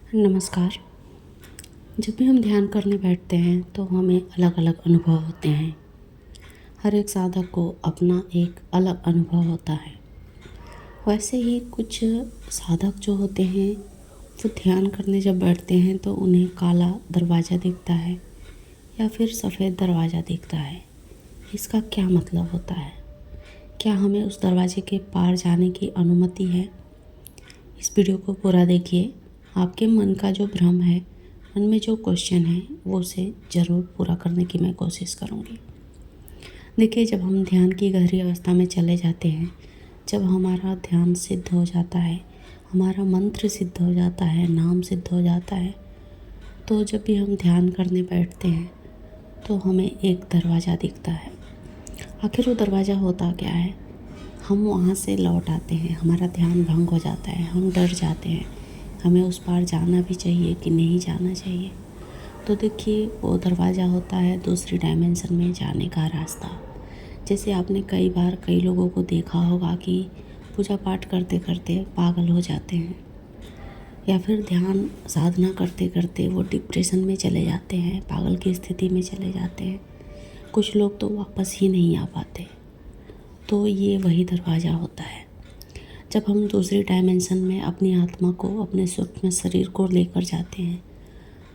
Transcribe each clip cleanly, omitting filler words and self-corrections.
नमस्कार। जब भी हम ध्यान करने बैठते हैं तो हमें अलग अलग अनुभव होते हैं। हर एक साधक को अपना एक अलग अनुभव होता है। वैसे ही कुछ साधक जो होते हैं वो ध्यान करने जब बैठते हैं तो उन्हें काला दरवाज़ा दिखता है या फिर सफ़ेद दरवाज़ा दिखता है। इसका क्या मतलब होता है? क्या हमें उस दरवाजे के पार जाने की अनुमति है? इस वीडियो को पूरा देखिए। आपके मन का जो भ्रम है, मन में जो क्वेश्चन है, वो उसे ज़रूर पूरा करने की मैं कोशिश करूँगी। देखिए, जब हम ध्यान की गहरी अवस्था में चले जाते हैं, जब हमारा ध्यान सिद्ध हो जाता है, हमारा मंत्र सिद्ध हो जाता है, नाम सिद्ध हो जाता है, तो जब भी हम ध्यान करने बैठते हैं तो हमें एक दरवाज़ा दिखता है। आखिर वो दरवाज़ा होता क्या है? हम वहाँ से लौट आते हैं, हमारा ध्यान भंग हो जाता है, हम डर जाते हैं, हमें उस पार जाना भी चाहिए कि नहीं जाना चाहिए। तो देखिए, वो दरवाज़ा होता है दूसरी डायमेंशन में जाने का रास्ता। जैसे आपने कई बार कई लोगों को देखा होगा कि पूजा पाठ करते करते पागल हो जाते हैं या फिर ध्यान साधना करते करते वो डिप्रेशन में चले जाते हैं, पागल की स्थिति में चले जाते हैं। कुछ लोग तो वापस ही नहीं आ पाते। तो ये वही दरवाज़ा होता है। जब हम दूसरी डायमेंशन में अपनी आत्मा को, अपने सूक्ष्म शरीर को लेकर जाते हैं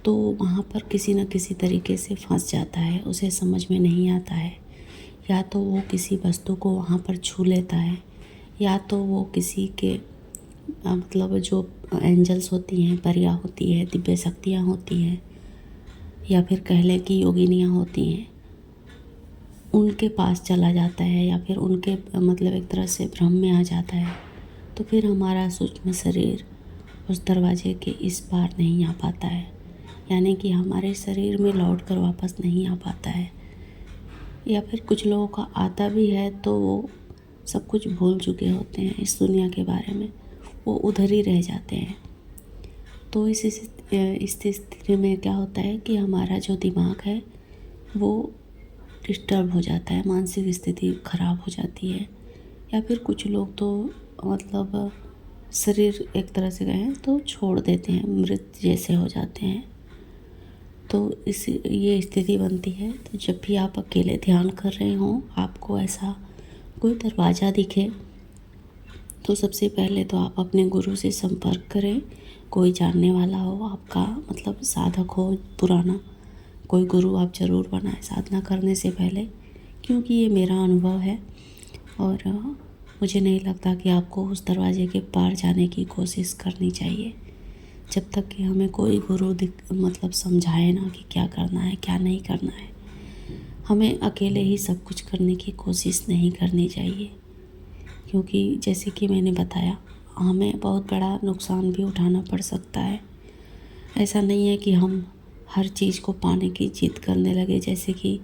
तो वहाँ पर किसी न किसी तरीके से फंस जाता है, उसे समझ में नहीं आता है। या तो वो किसी वस्तु को वहाँ पर छू लेता है, या तो वो किसी के मतलब जो एंजल्स होती हैं, परियां होती है, दिव्य शक्तियाँ होती हैं, या फिर कह लें कि योगिनियाँ होती हैं, उनके पास चला जाता है, या फिर उनके मतलब एक तरह से भ्रम में आ जाता है। तो फिर हमारा सूक्ष्म शरीर उस दरवाजे के इस पार नहीं आ पाता है, यानी कि हमारे शरीर में लौट कर वापस नहीं आ पाता है। या फिर कुछ लोगों का आता भी है तो वो सब कुछ भूल चुके होते हैं इस दुनिया के बारे में, वो उधर ही रह जाते हैं। तो इस स्थिति में क्या होता है कि हमारा जो दिमाग है वो डिस्टर्ब हो जाता है, मानसिक स्थिति ख़राब हो जाती है। या फिर कुछ लोग तो मतलब शरीर एक तरह से कहें तो छोड़ देते हैं, मृत जैसे हो जाते हैं। तो ये स्थिति बनती है। तो जब भी आप अकेले ध्यान कर रहे हों, आपको ऐसा कोई दरवाज़ा दिखे तो सबसे पहले तो आप अपने गुरु से संपर्क करें। कोई जानने वाला हो आपका, मतलब साधक हो पुराना, कोई गुरु आप ज़रूर बनाएं साधना करने से पहले, क्योंकि ये मेरा अनुभव है और मुझे नहीं लगता कि आपको उस दरवाजे के पार जाने की कोशिश करनी चाहिए जब तक कि हमें कोई गुरु मतलब समझाए ना कि क्या करना है क्या नहीं करना है। हमें अकेले ही सब कुछ करने की कोशिश नहीं करनी चाहिए, क्योंकि जैसे कि मैंने बताया, हमें बहुत बड़ा नुकसान भी उठाना पड़ सकता है। ऐसा नहीं है कि हम हर चीज़ को पाने की जिद करने लगे, जैसे कि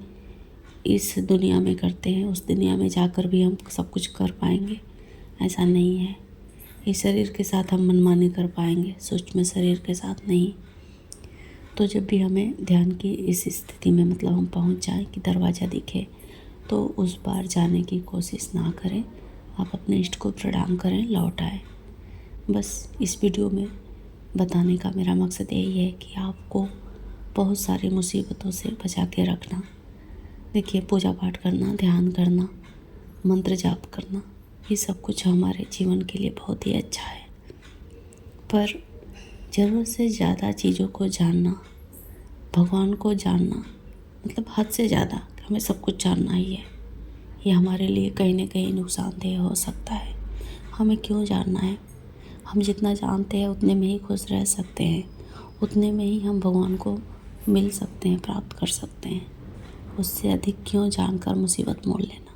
इस दुनिया में करते हैं, उस दुनिया में जाकर भी हम सब कुछ कर पाएंगे, ऐसा नहीं है। इस शरीर के साथ हम मनमानी कर पाएंगे, सूक्ष्म शरीर के साथ नहीं। तो जब भी हमें ध्यान की इस स्थिति में मतलब हम पहुंच जाएं कि दरवाज़ा दिखे, तो उस बार जाने की कोशिश ना करें। आप अपने इष्ट को प्रणाम करें, लौट आए। बस इस वीडियो में बताने का मेरा मकसद यही है कि आपको बहुत सारी मुसीबतों से बचा के रखना। देखिए, पूजा पाठ करना, ध्यान करना, मंत्र जाप करना, ये सब कुछ हमारे जीवन के लिए बहुत ही अच्छा है। पर ज़रूरत से ज़्यादा चीज़ों को जानना, भगवान को जानना, मतलब हद से ज़्यादा हमें सब कुछ जानना ही है, ये हमारे लिए कहीं ना कहीं नुकसानदेह हो सकता है। हमें क्यों जानना है? हम जितना जानते हैं उतने में ही खुश रह सकते हैं, उतने में ही हम भगवान को मिल सकते हैं, प्राप्त कर सकते हैं। उससे अधिक क्यों जानकर मुसीबत मोल लेना।